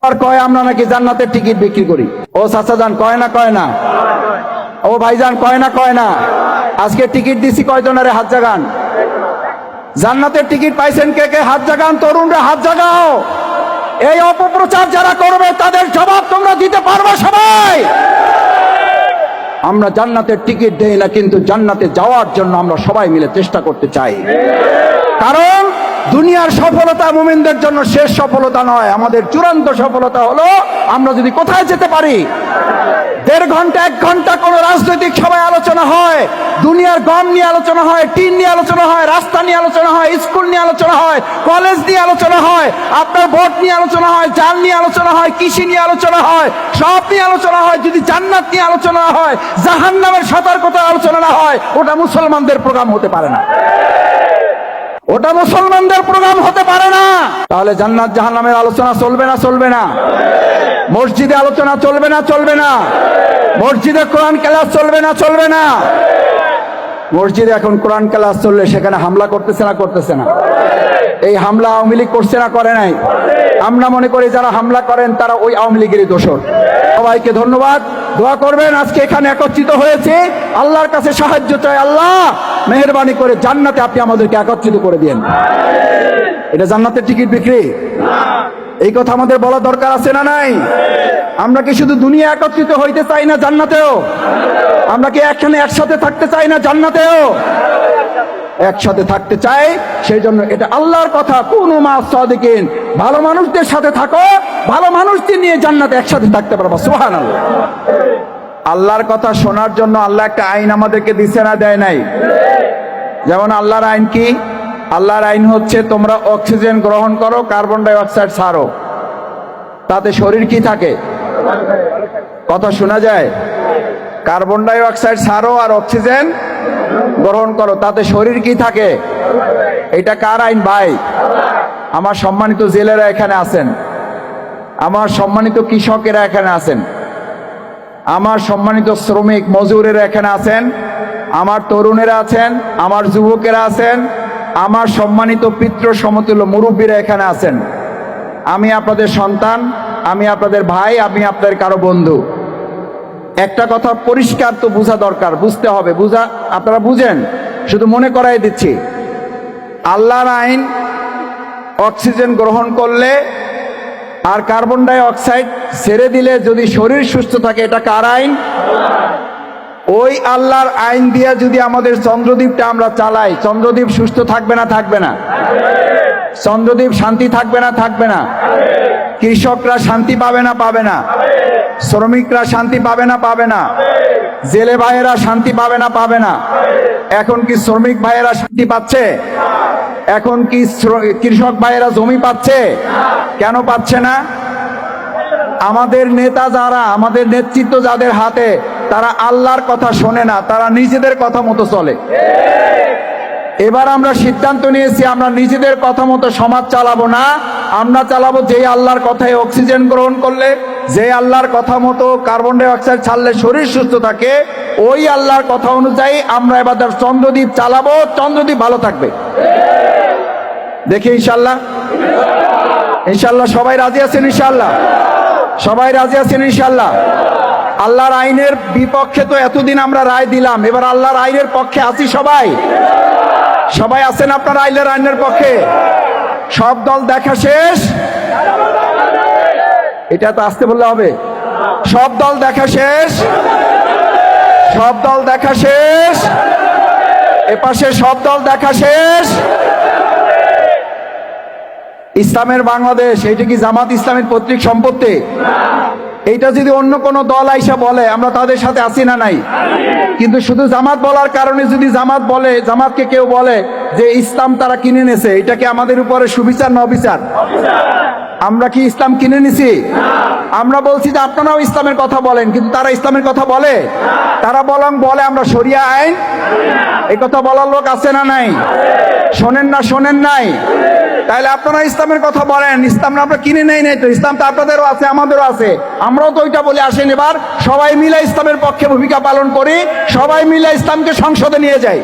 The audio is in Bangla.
আর কয় আমরা নাকি জান্নাতের টিকিট বিক্রি করি। ও চাচা যান কয় না কয় না, ও ভাইজান কয় না কয় না। আজকে টিকিট দিছি কয়জনের হাত জাগান। জান্নাতের টিকিট পাইছেন কে কে? হাত জাগান, তরুণরা হাত জাগাও। এই অপপ্রচার যারা করবে তাদের জবাব তোমরা দিতে পারবে সবাই। আমরা জান্নাতের টিকিট দেই না, কিন্তু জান্নাতে যাওয়ার জন্য আমরা সবাই মিলে চেষ্টা করতে চাই। কারণ দুনিয়ার সফলতা মুমিনদের জন্য শেষ সফলতা নয়, আমাদের চূড়ান্ত সফলতা হলো আমরা যদি কোথায় যেতে পারি। 1.5 ঘন্টা 1 ঘন্টা কোন রাজনৈতিক সভায় আলোচনা হয়, দুনিয়ার গম নিয়ে আলোচনা হয়, টিন নিয়ে আলোচনা হয়, রাস্তা নিয়ে আলোচনা হয়, স্কুল নিয়ে আলোচনা হয়, কলেজ নিয়ে আলোচনা হয়, আপনার ভোট নিয়ে আলোচনা হয়, জাল নিয়ে আলোচনা হয়, কৃষি নিয়ে আলোচনা হয়, সব নিয়ে আলোচনা হয়। যদি জান্নাত নিয়ে আলোচনা হয়, জাহান্নামের সতর্কতা আলোচনা না হয়, ওটা মুসলমানদের প্রোগ্রাম হতে পারে না। ওটা মুসলমানদের প্রোগ্রাম হতে পারে না। তাহলে জান্নাত জাহান্নামের আলোচনা চলবে না চলবে না? মসজিদে আলোচনা চলবে না চলবে না? মসজিদে কোরআন ক্লাস চলবে না চলবে না? মসজিদে এখন কোরআন ক্লাস চললে সেখানে হামলা করতেছে না করতেছে না? এই হামলা আওয়ামী লীগ করছে না করে নাই? আমরা মনে করি যারা হামলা করেন তারা ওই আওয়ামী লীগেরই দোষর। সবাইকে ধন্যবাদ, দোয়া করবেন। আজকে এখানে একত্রিত হয়েছে, আল্লাহর কাছে সাহায্য চাই। আল্লাহ মেহেরবানি করে জান্নাতে আপনি আমাদেরকে একত্রিত করে দিন। এটা জান্নাতের টিকিট বিক্রি? এই কথা আমাদের বলা দরকার আছে না নাই? আমরা কি শুধু দুনিয়া একত্রিত হইতে চাই না জান্নাতেও? আমরা কি এখানে একসাথে থাকতে চাই না জান্নাতেও? একসাথে থাকতে চাই। সেই জন্য এটা আল্লাহর কথা, কুনু মা সাদিকিন, ভালো মানুষদের সাথে থাকো, ভালো মানুষদের নিয়ে জান্নাতে একসাথে থাকতে পারবা। সুবহানাল্লাহ। আল্লাহর কথা শোনার জন্য আল্লাহ একটা আইন আমাদেরকে দিছে না দেয় নাই? যেমন আল্লাহর আইন কি? আল্লাহর আইন হচ্ছে তোমরা অক্সিজেন গ্রহণ করো, কার্বন ডাই অক্সাইড ছাড়ো। তাতে শরীর কি থাকে? কথা শোনা যায়? কার্বন ডাই অক্সাইড ছাড়ো আর অক্সিজেন গ্রহণ করো, তাতে শরীর কি থাকে? এটা কার আইন ভাই? আমার সম্মানিত জেলেরা এখানে আছেন, আমার সম্মানিত কৃষকেরা এখানে আছেন, আমার সম্মানিত শ্রমিক মজুরেরা এখানে আছেন, আমার তরুণেরা আছেন, আমার যুবকেরা আছেন, আমার সম্মানিত পিতৃ সমতুল্য মুরব্বীরা এখানে আছেন। আমি আপনাদের সন্তান, আমি আপনাদের ভাই, আমি আপনাদের কারো বন্ধু। একটা কথা পরিষ্কার তো বোঝা দরকার, বুঝতে হবে। আপনারা বুঝেন, শুধু মনে করাই দিচ্ছি। আল্লাহর আইন অক্সিজেন গ্রহণ করলে আর কার্বন ডাই অক্সাইড ছেড়ে দিলে যদি শরীর সুস্থ থাকে, এটা কার আইন? ওই আল্লাহর আইন দিয়ে যদি আমাদের চন্দ্রদ্বীপটা আমরা চালাই, চন্দ্রদ্বীপ সুস্থ থাকবে না থাকবে না? চন্দ্রদ্বীপ শান্তি থাকবে না থাকবে না? কৃষকরা শান্তি পাবে না পাবে না? শ্রমিকরা শান্তি পাবে না পাবে না? জেলে ভাইয়েরা শান্তি পাবে না পাবে না? এখন কি শ্রমিক ভাইয়েরা শান্তি পাচ্ছে? এখন কি কৃষক ভাইয়েরা জমি পাচ্ছে? কেন পাচ্ছে না? আমাদের নেতা যারা, আমাদের নেতৃত্ব যাদের হাতে, তারা আল্লাহর কথা শোনে না, তারা নিজেদের কথা মতো চলে। এবার আমরা সিদ্ধান্ত নিয়েছি, আমরা নিজেদের কথা মতো সমাজ চালাবো না, আমরা চালাবো যে আল্লাহর কথায় অক্সিজেন গ্রহণ করলে, যে আল্লাহর কথা মতো কার্বন ডাই অক্সাইড ছাড়লে শরীর সুস্থ থাকে, ওই আল্লাহর কথা অনুযায়ী আমরা এবার চন্দ্রদ্বীপ চালাবো, চন্দ্রদ্বীপ ভালো থাকবে। দেখি ইনশাল্লাহ, ইনশাল্লাহ সবাই রাজি আছেন? ইনশাল্লাহ সবাই রাজি আছেন? ইনশাল্লাহ। আল্লাহর আইনের বিপক্ষে তো এতদিন আমরা রায় দিলাম, এবার আল্লাহর আইনের পক্ষে আছি সবাই? সবাই আছেন আপনার আইনের পক্ষে? সব দল দেখা শেষ? এটা তো আসতে বললে হবে। সব দল দেখা শেষ? সব দল দেখা শেষ? এপাশে সব দল দেখা শেষ? ইসলামের বাংলাদেশ, এইটা কি জামাত ইসলামের পৈতৃক সম্পত্তি? এইটা যদি অন্য কোনো দল আইসা বলে, আমরা তাদের সাথে আছি না নাই? কিন্তু শুধু জামাত বলার কারণে যদি জামাত বলে, জামাতকে কেউ বলে যে ইসলাম তারা কিনে নেছে, এটা কি আমাদের উপরে সুবিচার না অবিচার? আমরা কি ইসলাম কিনে নিছি? আমরা বলছি যে আপনারাও ইসলামের কথা বলেন, কিন্তু তারা ইসলামের কথা বলে? তারা বলে আমরা শরিয়া আইন, এই কথা বলার লোক আছে না নাই? শোনেন না শোনেন নাই? তাহলে আপনারা ইসলামের কথা বলেন, ইসলাম আমরা কিনে নেই নাই তো? ইসলাম তো আপনাদেরও আছে আমাদেরও আছে, আমরাও তো ওইটা বলে আসেন। এবার সবাই মিলে ইসলামের পক্ষে ভূমিকা পালন করি, সবাই মিলে ইসলামকে সংসদে নিয়ে যাই।